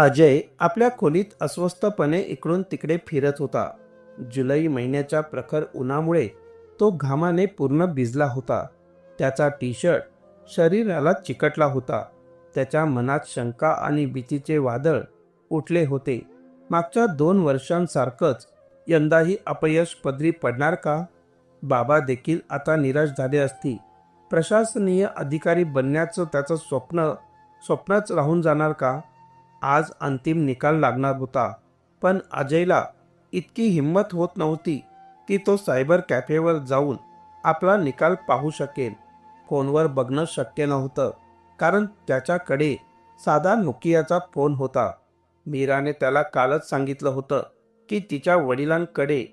अजय आपल्या खोलीत अस्वस्थपणे इकडून तिकडे फिरत होता. जुलै महिन्याच्या प्रखर उन्हामुळे तो घामाने पूर्ण भिजला होता. त्याचा टी शर्ट शरीराला चिकटला होता. त्याच्या मनात शंका आणि भीतीचे वादळ उठले होते. मागच्या 2 वर्षांसारखंच यंदाही अपयश पदरी पडणार का? बाबा देखील आता निराश झाले असतील. प्रशासनीय अधिकारी बनण्याचं त्याचं स्वप्नच राहून जाणार का? आज अंतिम निकाल लागणार होता, पण अजयला इतकी हिंमत होत नव्हती की तो सायबर कॅफेवर जाऊन आपला निकाल पाहू शकेल. फोनवर बघणं शक्य नव्हतं, कारण त्याच्याकडे साधा नोकियाचा फोन होता. मीराने त्याला कालच सांगितलं होतं की तिच्या वडिलांकडे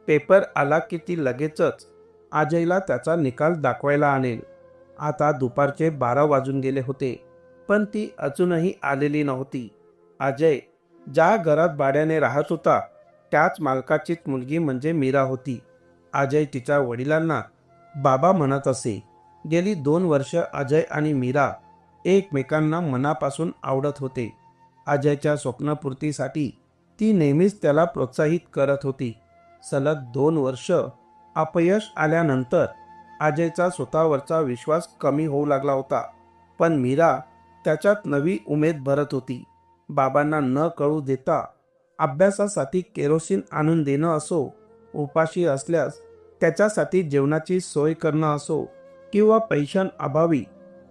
पेपर आला की ती लगेचच अजयला त्याचा निकाल दाखवायला आणेल. आता दुपारचे 12 वाजून गेले होते, पण ती अजूनही आलेली नव्हती. अजय ज्या घरात भाड्याने राहत होता त्याच मालकाचीच मुलगी म्हणजे मीरा होती. अजय तिच्या वडिलांना बाबा म्हणत असे. गेली 2 वर्ष अजय आणि मीरा एकमेकांना मनापासून आवडत होते. अजयच्या स्वप्नपूर्तीसाठी ती नेहमीच त्याला प्रोत्साहित करत होती. सलग 2 वर्ष अपयश आल्यानंतर अजयचा स्वतःवरचा विश्वास कमी होऊ लागला होता, पण मीरा त्याच्यात नवी उमेद भरत होती. बाबांना न कळू देता अभ्यासासाठी केरोसिन आणून देणं असो, उपाशी असल्यास त्याच्यासाठी जेवणाची सोय करणं असो, किंवा पैशांअभावी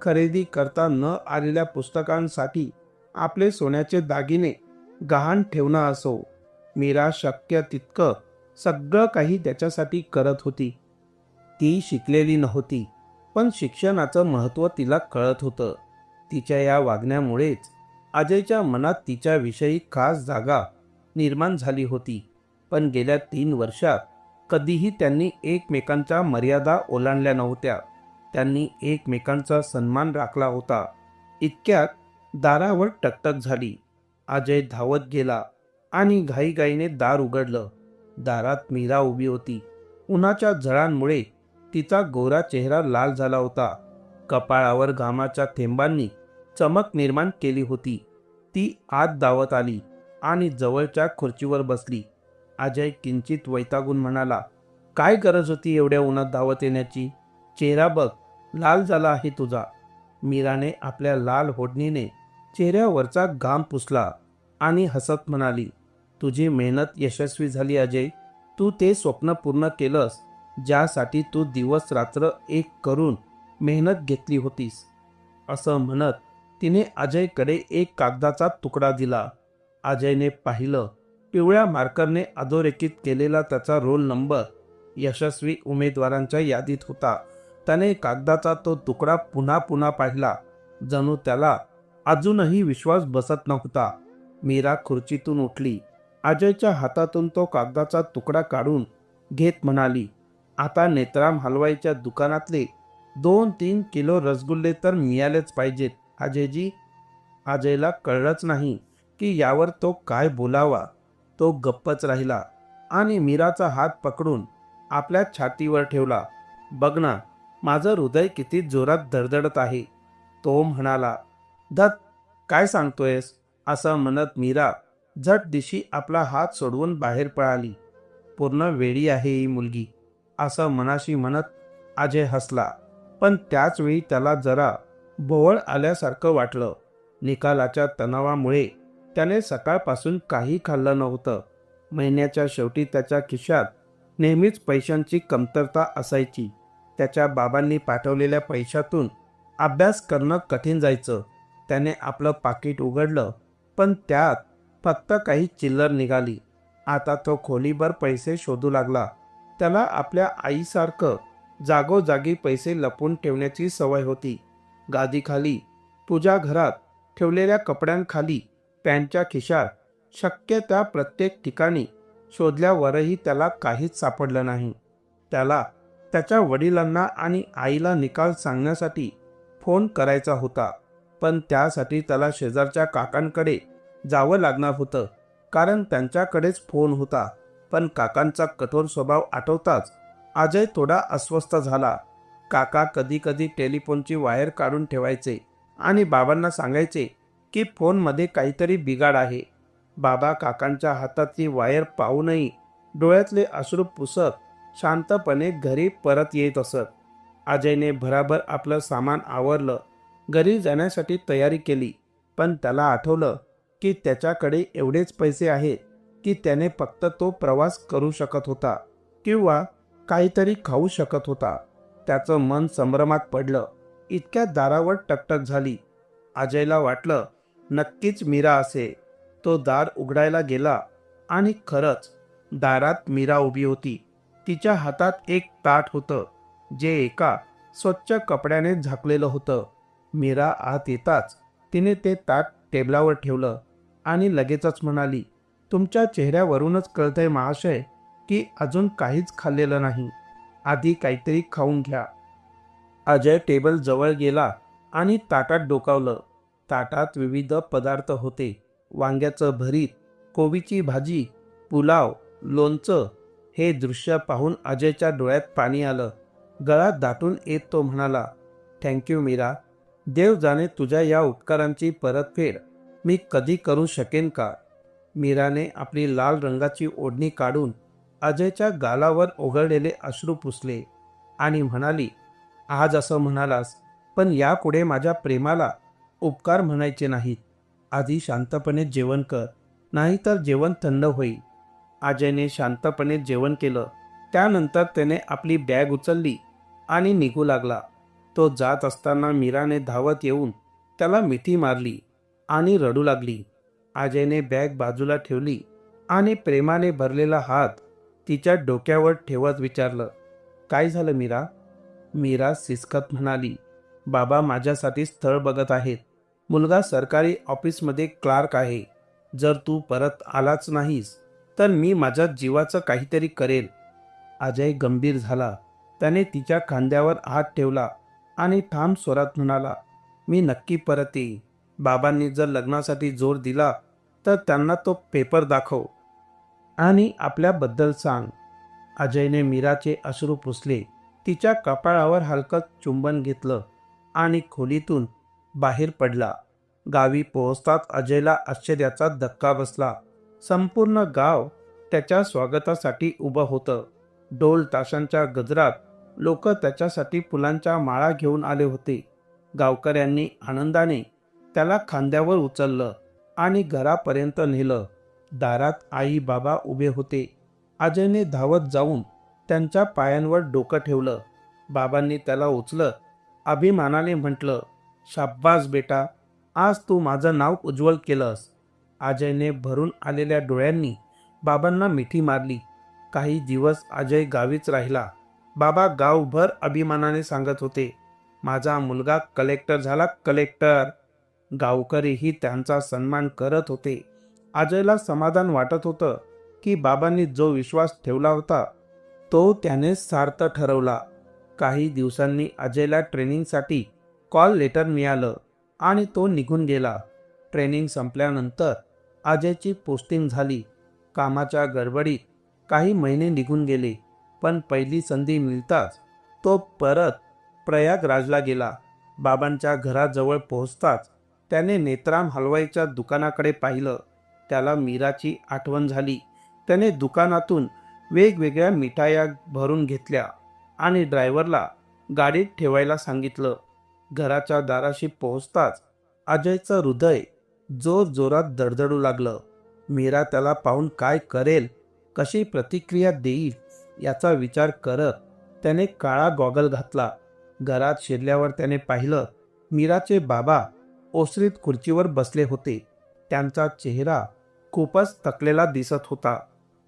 खरेदी करता न आलेल्या पुस्तकांसाठी आपले सोन्याचे दागिने गहाण ठेवणं असो, मीरा शक्य तितकं सगळं काही त्याच्यासाठी करत होती. ती शिकलेली नव्हती, पण शिक्षणाचं महत्त्व तिला कळत होतं. तिच्या या वागण्यामुळेच अजयच्या मनात तिच्याविषयी खास जागा निर्माण झाली होती. पण गेल्या 3 वर्षात कधीही त्यांनी एकमेकांच्या मर्यादा ओलांडल्या नव्हत्या. त्यांनी एकमेकांचा सन्मान राखला होता. इतक्यात दारावर टकटक झाली. अजय धावत गेला आणि घाईघाईने दार उघडलं. दारात मीरा उभी होती. उन्हाच्या झळांमुळे तिचा गोरा चेहरा लाल झाला होता. कपाळावर घामाच्या थेंबांनी चमक निर्माण केली होती. ती आत धावत आली आणि जवळच्या खुर्चीवर बसली. अजय किंचित वैतागून म्हणाला, काय गरज होती एवढ्या उन्हात धावत येण्याची? चेहरा बघ, लाल झाला आहे तुझा. मीराने आपल्या लाल ओढणीने चेहऱ्यावरचा घाम पुसला आणि हसत म्हणाली, तुझी मेहनत यशस्वी झाली अजय. तू ते स्वप्न पूर्ण केलंस ज्यासाठी तू दिवस रात्र एक करून मेहनत घेतली होतीस. असं म्हणत तिने अजयकडे एक कागदाचा तुकडा दिला. अजयने पाहिलं. पिवळ्या मार्करने अधोरेखित केलेला त्याचा रोल नंबर यशस्वी उमेदवारांच्या यादीत होता. त्याने कागदाचा तो तुकडा पुन्हा पुन्हा पाहिला, जणू त्याला अजूनही विश्वास बसत नव्हता. मीरा खुर्चीतून उठली. अजयच्या हातातून तो कागदाचा तुकडा काढून घेत म्हणाली, आता नेत्राम हलवाईच्या दुकानातले 2-3 किलो रसगुल्ले तर मिळालेच पाहिजेत अजयजी. अजयला कळलंच नाही की यावर तो काय बोलावा. तो गप्पच राहिला आणि मीराचा हात पकडून आपल्या छातीवर ठेवला. बघ ना, माझं हृदय किती जोरात धडधडत आहे, तो म्हणाला. धत, काय सांगतोयस? असं म्हणत मीरा झट दिशी आपला हात सोडवून बाहेर पळाली. पूर्ण वेडी आहे ही मुलगी, असं मनाशी म्हणत अजय हसला. पण त्याच वेळी त्याला जरा भोवळ आल्यासारखं वाटलं. निकालाच्या तणावामुळे त्याने सकाळपासून काही खाल्लं नव्हतं. महिन्याच्या शेवटी त्याच्या खिशात नेहमीच पैशांची कमतरता असायची. त्याच्या बाबांनी पाठवलेल्या पैशातून अभ्यास करणं कठीण जायचं. त्याने आपलं पाकिट उघडलं, पण त्यात फक्त काही चिल्लर निघाली. आता तो खोलीभर पैसे शोधू लागला. त्याला आपल्या आईसारखं जागोजागी पैसे लपवून ठेवण्याची सवय होती. गादीखाली, पूजाघरात ठेवलेल्या कपड्यांखाली, पॅन्टच्या खिशात, शक्य त्या प्रत्येक ठिकाणी शोधल्यावरही त्याला काहीच सापडलं नाही. त्याला त्याच्या वडिलांना आणि आईला निकाल सांगण्यासाठी फोन करायचा होता, पण त्यासाठी त्याला शेजारच्या काकांकडे जावं लागणार होतं, कारण त्यांच्याकडेच फोन होता. पण काकांचा कठोर स्वभाव आठवताच अजय थोडा अस्वस्थ झाला. काका कधी कधी टेलिफोनची वायर काढून ठेवायचे आणि बाबांना सांगायचे की फोनमध्ये काहीतरी बिघाड आहे. बाबा काकांच्या हातातली वायर पाहूनही डोळ्यातले अश्रू पुसत शांतपणे घरी परत येत असत. अजयने भराभर आपलं सामान आवरलं, घरी जाण्यासाठी तयारी केली. पण त्याला आठवलं की त्याच्याकडे एवढेच पैसे आहेत की त्याने फक्त तो प्रवास करू शकत होता किंवा काहीतरी खाऊ शकत होता. त्याचं मन संभ्रमात पडलं. इतक्या दारावर टकटक झाली. अजयला वाटलं नक्कीच मीरा असे. तो दार उघडायला गेला आणि खरंच दारात मीरा उभी होती. तिच्या हातात एक ताट होतं जे एका स्वच्छ कपड्याने झाकलेलं होतं. मीरा आत येताच तिने ते ताट टेबलावर ठेवलं आणि लगेचच म्हणाली, तुमच्या चेहऱ्यावरूनच कळतंय महाशय की अजून काहीच खाल्लेलं नाही. आधी काहीतरी खाऊन घ्या. अजय टेबल जवळ गेला आणि ताटात डोकावलं. ताटात विविध पदार्थ होते. वांग्याचं भरीत, कोबीची भाजी, पुलाव, लोणचं. हे दृश्य पाहून अजयच्या डोळ्यात पाणी आलं. गळा दाटून येत तो म्हणाला, थँक्यू मीरा. देव जाणे तुझ्या या उपकारांची परतफेड मी कधी करू शकेन का. मीराने आपली लाल रंगाची ओढणी काढून अजयच्या गालावर ओघळलेले अश्रू पुसले आणि म्हणाली, आज असं म्हणालास, पण यापुढे माझ्या प्रेमाला उपकार म्हणायचे नाहीत. आधी शांतपणे जेवण कर, नाहीतर जेवण थंड होईल. अजयने शांतपणे जेवण केलं. त्यानंतर त्याने आपली बॅग उचलली आणि निघू लागला. तो जात असताना मीराने धावत येऊन त्याला मिठी मारली आणि रडू लागली. अजयने बॅग बाजूला ठेवली आणि प्रेमाने भरलेला हात तिच्या डोक्यावर ठेवत विचारलं, काय झालं मीरा. मीरा सिसकत म्हणाली, बाबा माझ्यासाठी स्थळ बघत आहेत. मुलगा सरकारी ऑफिसमध्ये क्लार्क आहे. जर तू परत आलाच नाहीस तर मी माझ्या जीवाचं काहीतरी करेल. अजय गंभीर झाला. त्याने तिच्या खांद्यावर हात ठेवला आणि ठाम स्वरात म्हणाला, मी नक्की परत येईन. बाबांनी जर लग्नासाठी जोर दिला तर त्यांना तो पेपर दाखव आणि आपल्याबद्दल सांग. अजयने मीराचे अश्रू पुसले, तिच्या कपाळावर हलकं चुंबन घेतलं आणि खोलीतून बाहेर पडला. गावी पोहोचताच अजयला आश्चर्याचा धक्का बसला. संपूर्ण गाव त्याच्या स्वागतासाठी उभं होतं. ढोल ताशांच्या गजरात लोक त्याच्यासाठी फुलांच्या माळा घेऊन आले होते. गावकऱ्यांनी आनंदाने त्याला खांद्यावर उचललं आणि घरापर्यंत नेलं. दारात आई बाबा उभे होते. अजयने धावत जाऊन त्यांच्या पायांवर डोकं ठेवलं. बाबांनी त्याला उचलत अभिमानाने म्हटलं, शाब्बास बेटा, आज तू माझं नाव उज्ज्वल केलंस. अजयने भरून आलेल्या डोळ्यांनी बाबांना मिठी मारली. काही दिवस अजय गावीच राहिला. बाबा गावभर अभिमानाने सांगत होते, माझा मुलगा कलेक्टर झाला, कलेक्टर. गावकरीही त्यांचा सन्मान करत होते. अजयला समाधान वाटत होतं की बाबांनी जो विश्वास ठेवला होता तो त्याने सार्थ ठरवला. काही दिवसांनी अजयला ट्रेनिंगसाठी कॉल लेटर मिळालं आणि तो निघून गेला. ट्रेनिंग संपल्यानंतर अजयची पोस्टिंग झाली. कामाच्या गडबडीत काही महिने निघून गेले, पण पहिली संधी मिळताच तो परत प्रयागराजला गेला. बाबांच्या घराजवळ पोहोचताच त्याने नेत्राम हलवाईच्या दुकानाकडे पाहिलं. त्याला मीराची आठवण झाली. त्याने दुकानातून वेगवेगळ्या मिठाया भरून घेतल्या आणि ड्रायव्हरला गाडीत ठेवायला सांगितलं. घराच्या दाराशी पोहोचताच अजयचं हृदय जोरजोरात धडधडू लागलं. मीरा त्याला पाहून काय करेल, कशी प्रतिक्रिया देईल याचा विचार करत त्याने काळा गॉगल घातला. घरात शिरल्यावर त्याने पाहिलं, मीराचे बाबा ओसरीत खुर्चीवर बसले होते. त्यांचा चेहरा खूपच थकलेला दिसत होता.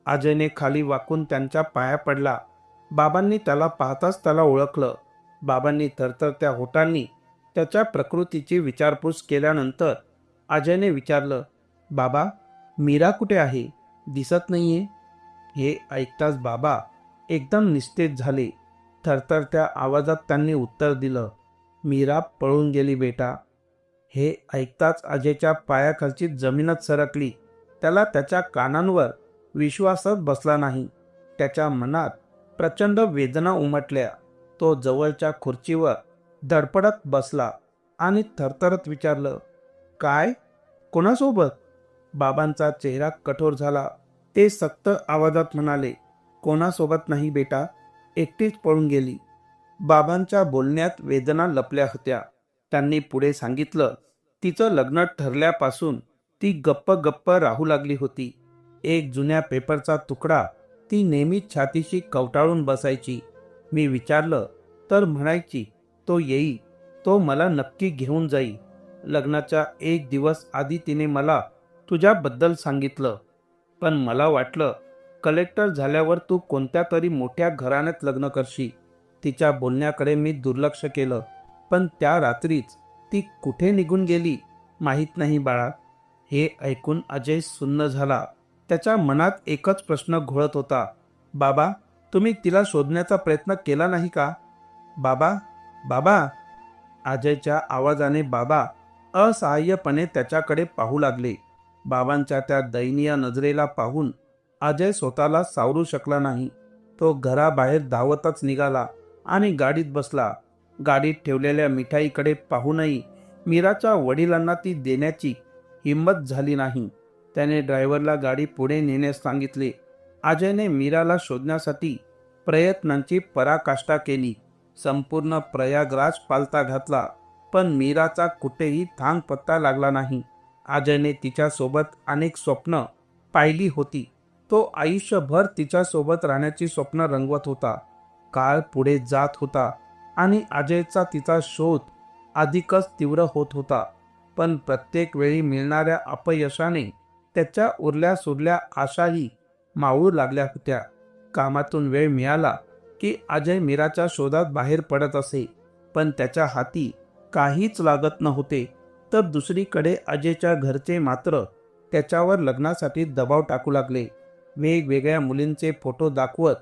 अजयने खाली वाकून त्यांच्या पाया पडला. बाबांनी त्याला पाहताच त्याला ओळखलं. बाबांनी थरथरत्या होटांनी त्याच्या प्रकृतीची विचारपूस केल्यानंतर अजयने विचारलं, बाबा, मीरा कुठे आहे? दिसत नाहीये. हे ऐकताच बाबा एकदम निस्तेज झाले. थरथरत्या आवाजात त्यांनी उत्तर दिलं, मीरा पळून गेली बेटा. हे ऐकताच अजयच्या पायाखालची जमीनच सरकली. त्याला त्याच्या कानांवर विश्वासच बसला नाही. त्याच्या मनात प्रचंड वेदना उमटल्या. तो जवळच्या खुर्चीवर धडपडत बसला आणि थरथरत विचारलं, काय? कोणासोबत? बाबांचा चेहरा कठोर झाला. ते सक्त आवाजात म्हणाले, कोणासोबत नाही बेटा, एकटीच पळून गेली. बाबांच्या बोलण्यात वेदना लपल्या होत्या. त्यांनी पुढे सांगितलं, तिचं लग्न ठरल्यापासून ती गप्प गप्प राहू लागली होती. एक जुन्या पेपरचा तुकडा ती नेहमीच छातीशी कवटाळून बसायची. मी विचारलं तर म्हणायची, तो येई, तो मला नक्की घेऊन जाई. लग्नाच्या एक दिवस आधी तिने मला तुझ्याबद्दल सांगितलं, पण मला वाटलं कलेक्टर झाल्यावर तू कोणत्या तरी मोठ्या घराण्यात लग्न करशी. तिच्या बोलण्याकडे मी दुर्लक्ष केलं, पण त्या रात्रीच ती कुठे निघून गेली माहीत नाही बाळा. हे ऐकून अजय सुन्न झाला. त्याच्या मनात एकच प्रश्न घोळत होता, बाबा, तुम्ही तिला शोधण्याचा प्रयत्न केला नाही का? बाबा, बाबा. अजयच्या आवाजाने बाबा असहाय्यपणे त्याच्याकडे पाहू लागले. बाबांच्या त्या दयनीय नजरेला पाहून अजय स्वतःला सावरू शकला नाही. तो घराबाहेर धावतच निघाला आणि गाडीत बसला. गाडीत ठेवलेल्या मिठाईकडे पाहूनही मीराच्या वडिलांना ती देण्याची हिंमत झाली नाही. त्याने ड्रायव्हरला गाडी पुढे नेण्यास सांगितले. अजयने मीराला शोधण्यासाठी प्रयत्नांची पराकाष्ठा केली. संपूर्ण प्रयागराज पालथा घातला, पण मीराचा कुठेही थांग पत्ता लागला नाही. अजयने तिच्यासोबत अनेक स्वप्न पाहिली होती. तो आयुष्यभर तिच्यासोबत राहण्याची स्वप्न रंगवत होता. काळ पुढे जात होता आणि अजयचा तिचा शोध अधिकच तीव्र होत होता. पण प्रत्येक वेळी मिळणाऱ्या अपयशाने त्याच्या उरल्या सुरल्या आशाही मावळू लागल्या होत्या. कामातून वेळ मिळाला की अजय मीराच्या शोधात बाहेर पडत असे, पण त्याच्या हाती काहीच लागत नव्हते. तर दुसरीकडे अजयच्या घरचे मात्र त्याच्यावर लग्नासाठी दबाव टाकू लागले. वेगवेगळ्या मुलींचे फोटो दाखवत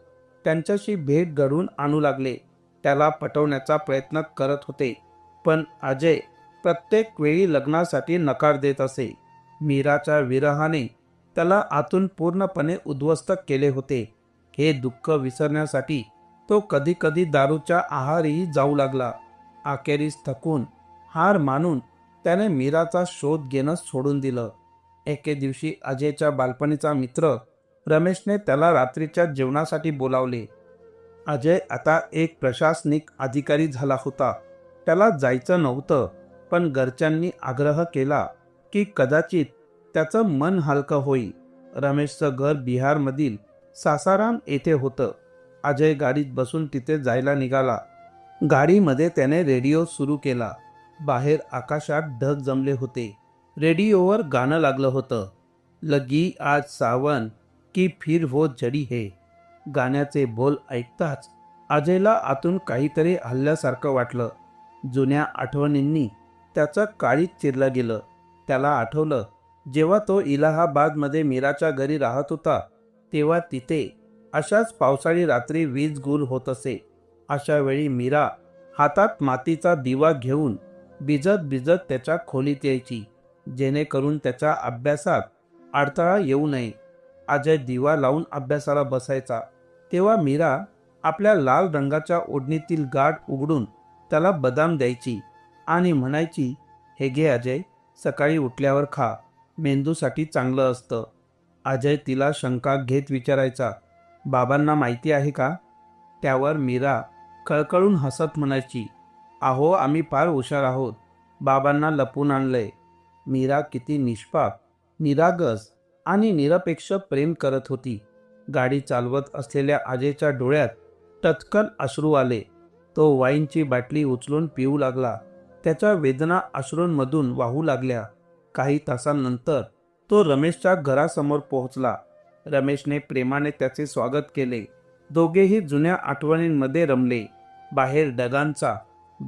त्यांच्याशी भेट घडवून आणू लागले. त्याला पटवण्याचा प्रयत्न करत होते, पण अजय प्रत्येक वेळी लग्नासाठी नकार देत असे. मीराच्या विरहाने त्याला आतून पूर्णपणे उद्ध्वस्त केले होते. हे दुःख विसरण्यासाठी तो कधी कधी दारूच्या आहारीही जाऊ लागला. अखेरीस थकून हार मानून त्याने मीराचा शोध घेणं सोडून दिलं. एके दिवशी अजयच्या बालपणीचा मित्र रमेशने त्याला रात्रीच्या जेवणासाठी बोलावले. अजय आता एक प्रशासनिक अधिकारी झाला होता. त्याला जायचं नव्हतं, पण घरच्यांनी आग्रह केला की कदाचित त्याचं मन हलकं होईल. रमेशचं घर बिहारमधील सासाराम येथे होतं. अजय गाडीत बसून तिथे जायला निघाला. गाडीमध्ये त्याने रेडिओ सुरू केला. बाहेर आकाशात ढग जमले होते. रेडिओवर गाणं लागलं होतं, लगी आज सावन की फिर वो जडी है. गाण्याचे बोल ऐकताच अजयला आतून काहीतरी हल्ल्यासारखं वाटलं. जुन्या आठवणींनी त्याचं काळीज चिरलं गेलं. त्याला आठवलं, जेव्हा तो इलाहाबादमध्ये मीराच्या घरी राहत होता, तेव्हा तिथे अशाच पावसाळी रात्री वीज गुल होत असे. अशा वेळी मीरा हातात मातीचा दिवा घेऊन भिजत भिजत त्याच्या खोलीत यायची, जेणेकरून त्याच्या अभ्यासात अडथळा येऊ नये. अजय दिवा लावून अभ्यासाला बसायचा, तेव्हा मीरा आपल्या लाल रंगाच्या ओढणीतील गाठ उघडून त्याला बदाम द्यायची आणि म्हणायची, हे घे अजय, सकाळी उठल्यावर खा, मेंदूसाठी चांगलं असतं. अजय तिला शंका घेत विचारायचा, बाबांना माहिती आहे का? त्यावर मीरा कळकळून हसत म्हणायची, अहो, आम्ही फार हुशार आहोत, बाबांना लपून आणलंय. मीरा किती निष्पाप, निरागस आणि निरपेक्ष प्रेम करत होती. गाडी चालवत असलेल्या अजयच्या डोळ्यात टचकन अश्रू आले. तो वाईनची बाटली उचलून पिऊ लागला. त्याच्या वेदना अश्रूंमधून वाहू लागल्या. काही तासांनंतर तो रमेशच्या घरासमोर पोहोचला. रमेशने प्रेमाने त्याचे स्वागत केले. दोघेही जुन्या आठवणींमध्ये रमले. बाहेर ढगांचा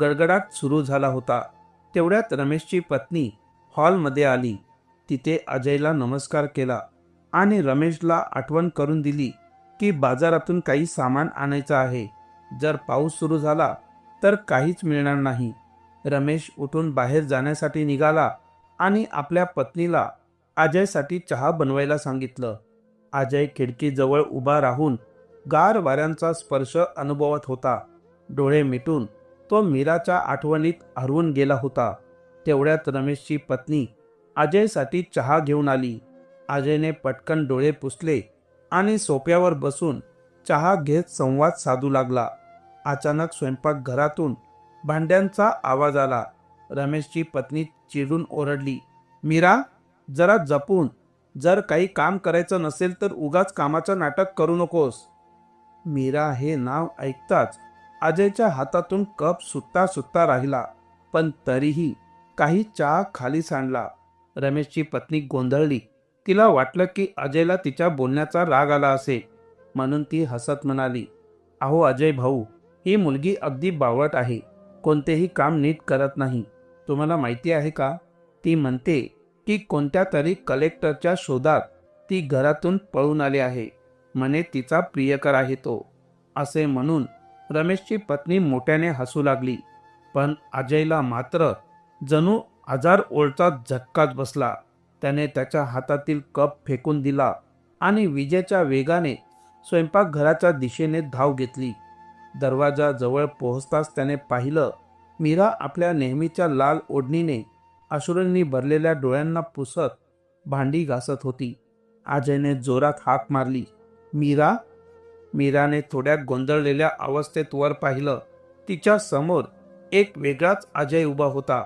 गडगडाट सुरू झाला होता. तेवढ्यात रमेशची पत्नी हॉलमध्ये आली. तिथे अजयला नमस्कार केला आणि रमेशला आठवण करून दिली की बाजारातून काही सामान आणायचं आहे. जर पाऊस सुरू झाला तर काहीच मिळणार नाही. रमेश उठून बाहेर जाण्यासाठी निघाला आणि आपल्या पत्नीला अजयसाठी चहा बनवायला सांगितलं. अजय खिडकीजवळ उभा राहून गार वाऱ्यांचा स्पर्श अनुभवत होता. डोळे मिटून तो मीराच्या आठवणीत हरवून गेला होता. तेवढ्यात रमेशची पत्नी अजयसाठी चहा घेऊन आली. अजयने पटकन डोळे पुसले आणि सोफ्यावर बसून चहा घेत संवाद साधू लागला. अचानक स्वयंपाकघरातून भांड्यांचा आवाज आला. रमेशची पत्नी चिडून ओरडली, मीरा, जरा जपून. जर काही काम करायचं नसेल तर उगाच कामाचं नाटक करू नकोस. मीरा हे नाव ऐकताच अजयच्या हातातून कप सुटता सुटता राहिला, पण तरीही काही चहा खाली सांडला. रमेशची पत्नी गोंधळली. तिला वाटलं की अजयला तिच्या बोलण्याचा राग आला असेल, म्हणून ती हसत म्हणाली, अहो अजय भाऊ, ही मुलगी अगदी बावळट आहे. कोणतेही काम नीट करत नाही. तुम्हाला माहिती आहे का? ती म्हणते की कोणत्या तरी कलेक्टरच्या शोधात ती घरातून पळून आली आहे. म्हणे तिचा प्रियकर आहे तो. असे म्हणून रमेशची पत्नी मोठ्याने हसू लागली. पण अजयला मात्र जणू हजार ओळचा झटकाच बसला. त्याने त्याच्या हातातील कप फेकून दिला आणि विजेच्या वेगाने स्वयंपाकघराच्या दिशेने धाव घेतली. दरवाजाजवळ पोहोचताच त्याने पाहिलं, मीरा आपल्या नेहमीच्या लाल ओढणीने अश्रूंनी भरलेल्या डोळ्यांना पुसत भांडी घासत होती. अजयने जोरात हाक मारली, मीरा. मीराने थोड्या गोंधळलेल्या अवस्थेत वर पाहिलं. तिच्या समोर एक वेगळाच अजय उभा होता.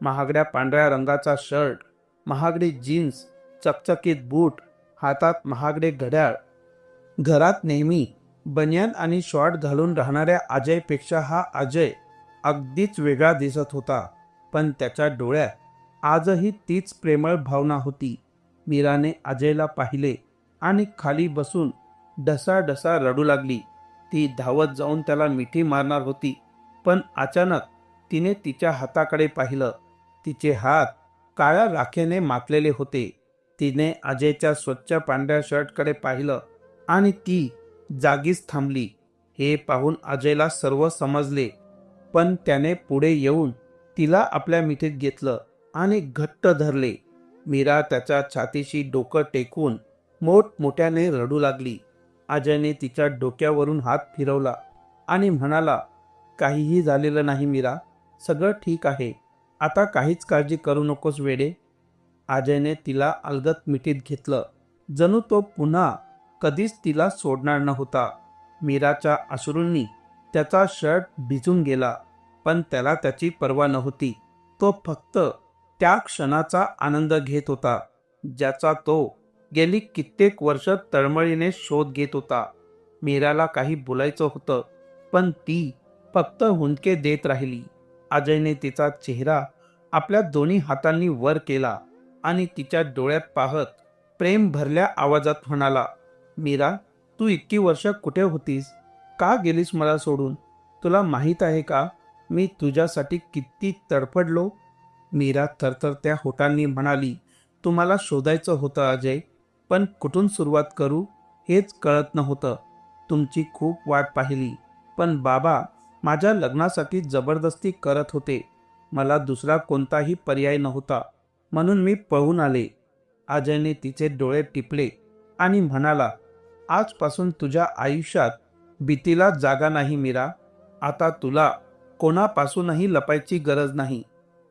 महागड्या पांढऱ्या रंगाचा शर्ट, महागडी जीन्स, चकचकीत बूट, हातात महागडे घड्याळ. घरात नेहमी बनियान आणि शॉर्ट घालून राहणाऱ्या अजयपेक्षा हा अजय अगदीच वेगळा दिसत होता. पण त्याच्या डोळ्यात आजही तीच प्रेमळ भावना होती. मीराने अजयला पाहिले आणि खाली बसून ढसाढसा रडू लागली. ती धावत जाऊन त्याला मिठी मारणार होती, पण अचानक तिने तिच्या हाताकडे पाहिलं. तिचे हात काळ्या राखेने माखलेले होते. तिने अजयच्या स्वच्छ पांढऱ्या शर्टकडे पाहिलं आणि ती जागीच थांबली. हे पाहून अजयला सर्व समजले, पण त्याने पुढे येऊन तिला आपल्या मिठीत घेतलं आणि घट्ट धरले. मीरा त्याच्या छातीशी डोकं टेकून मोठमोठ्याने रडू लागली. अजयने तिच्या डोक्यावरून हात फिरवला आणि म्हणाला, काहीही झालेलं नाही मीरा, सगळं ठीक आहे. आता काहीच काळजी करू नकोस वेडे. अजयने तिला अलगद मिठीत घेतलं, जणू तो पुन्हा कधीच तिला सोडणार नव्हता. मीराच्या अश्रूंनी त्याचा शर्ट भिजून गेला, पण त्याला त्याची पर्वा नव्हती. तो फक्त त्या क्षणाचा आनंद घेत होता, ज्याचा तो गेली कित्येक वर्ष तळमळीने शोध घेत होता. मीराला काही बोलायचं होतं, पण ती फक्त हुंदके देत राहिली. अजयने तिचा चेहरा आपल्या दोन्ही हातांनी वर केला आणि तिच्या डोळ्यात पाहत प्रेम भरल्या आवाजात म्हणाला, मीरा, तू इतकी वर्ष कुठे होतीस? का गेलीस मला सोडून? तुला माहीत आहे का मी तुझ्यासाठी किती तडफडलो? मीरा थरथरत्या होटांनी म्हणाली, तुम्हाला शोधायचं होतं अजय, पण कुठून सुरुवात करू हेच कळत नव्हतं. तुमची खूप वाट पाहिली, पण बाबा माझ्या लग्नासाठी जबरदस्ती करत होते. मला दुसरा कोणताही पर्याय नव्हता, म्हणून मी पळून आले. अजयने तिचे डोळे टिपले आणि म्हणाला, आजपासून तुझ्या आयुष्यात भीतीला जागा नाही मीरा. आता तुला कोणापासूनही लपायची गरज नाही.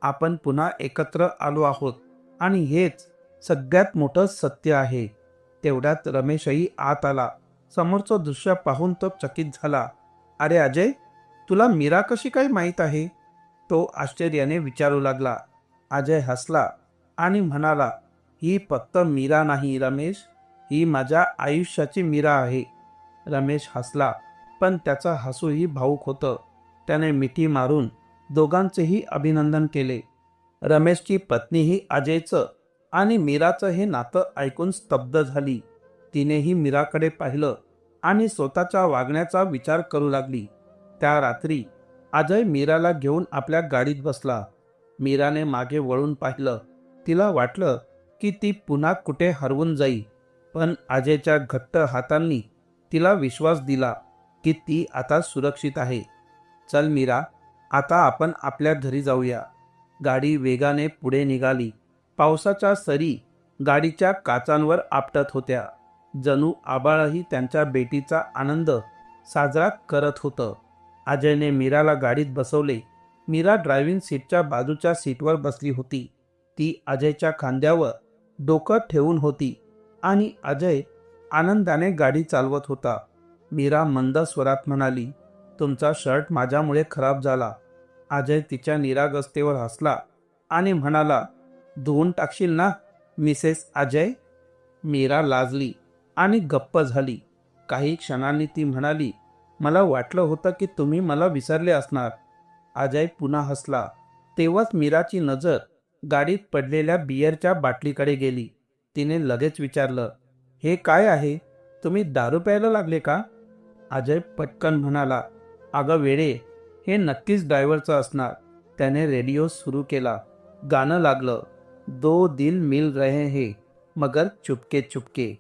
आपण पुन्हा एकत्र आलो आहोत आणि हेच सगळ्यात मोठं सत्य आहे. तेवढ्यात रमेशही आत आला. समोरचं दृश्य पाहून तो चकित झाला. अरे अजय, तुला मीरा कशी काय माहीत आहे? तो आश्चर्याने विचारू लागला. अजय हसला आणि म्हणाला, ही फक्त मीरा नाही रमेश, ही माझ्या आयुष्याची मीरा आहे. रमेश हसला, पण त्याचं हसूही भावुक होतं. त्याने मिठी मारून दोघांचेही अभिनंदन केले. रमेशची पत्नीही अजयचं आणि मीराचं हे नातं ऐकून स्तब्ध झाली. तिनेही मीराकडे पाहिलं आणि स्वतःच्या वागण्याचा विचार करू लागली. त्या रात्री अजय मीराला घेऊन आपल्या गाडीत बसला. मीराने मागे वळून पाहिलं. तिला वाटलं की ती पुन्हा कुठे हरवून जाईल, पण अजयच्या घट्ट हातांनी तिला विश्वास दिला की ती आता सुरक्षित आहे. चल मीरा, आता आपण आपल्या घरी जाऊया. गाडी वेगाने पुढे निघाली. पावसाच्या सरी गाडीच्या काचांवर आपटत होत्या. जणू आभाळही त्यांच्या भेटीचा आनंद साजरा करत होतं. अजयने मीराला गाडीत बसवले. मीरा ड्रायव्हिंग सीटच्या बाजूच्या सीटवर बसली होती. ती अजयच्या खांद्यावर डोकं ठेवून होती आणि अजय आनंदाने गाडी चालवत होता. मीरा मंद स्वरात म्हणाली, तुमचा शर्ट माझ्यामुळे खराब झाला. अजय तिच्या निरागसतेवर हसला आणि म्हणाला, धुवून टाकशील ना मिसेस अजय. मीरा लाजली आणि गप्प झाली. काही क्षणांनी ती म्हणाली, मला वाटलं होतं की तुम्ही मला विसरले असणार. अजय पुन्हा हसला. तेव्हाच मीराची नजर गाडीत पडलेल्या बियरच्या बाटलीकडे गेली. तिने लगेच विचारलं, हे काय आहे? तुम्ही दारू प्यायला लागले का? अजय पटकन म्हणाला, अगं वेडे, हे नक्कीच ड्रायव्हरचं असणार. त्याने रेडिओ सुरू केला. गाणं लागलं, दो दिल मिल रहे हैं मगर चुपके चुपके.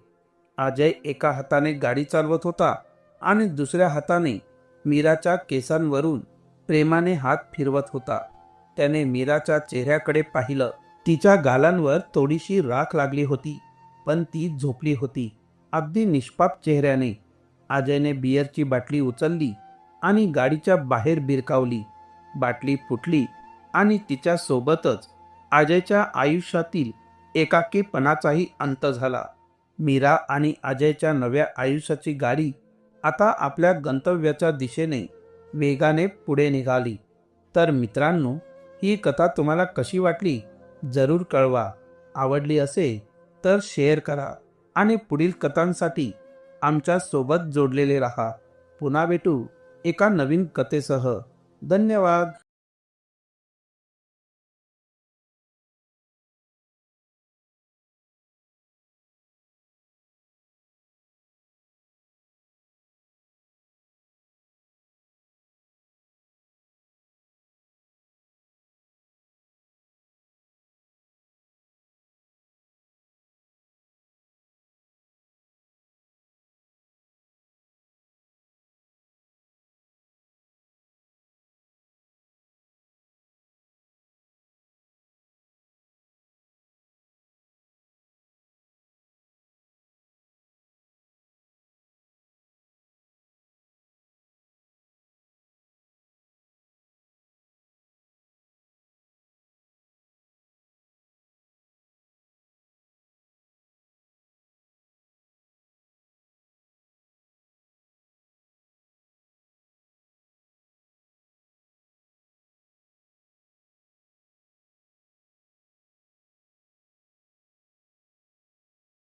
अजय एका हाताने गाडी चालवत होता आणि दुसऱ्या हाताने मीराच्या केसांवरून प्रेमाने हात फिरवत होता. त्याने मीराच्या चेहऱ्याकडे पाहिलं. तिच्या गालांवर थोडीशी राख लागली होती, पण ती झोपली होती, अगदी निष्पाप चेहऱ्याने. अजयने बियरची बाटली उचलली आणि गाडीच्या बाहेर भिरकावली. बाटली फुटली आणि तिच्या सोबतच अजयच्या आयुष्यातील एकाकीपणाचाही अंत झाला. मीरा आणि अजयच्या नव्या आयुष्याची गाडी आता आपल्या गंतव्याच्या दिशेने वेगाने पुढे निघाली. तर मित्रांनो, ही कथा तुम्हाला कशी वाटली जरूर कळवा. आवडली असेल तर शेअर करा आणि पुढील कथांसाठी आमच्या सोबत जोडलेले रहा. पुन्हा भेटू एका नवीन कथेसह. धन्यवाद.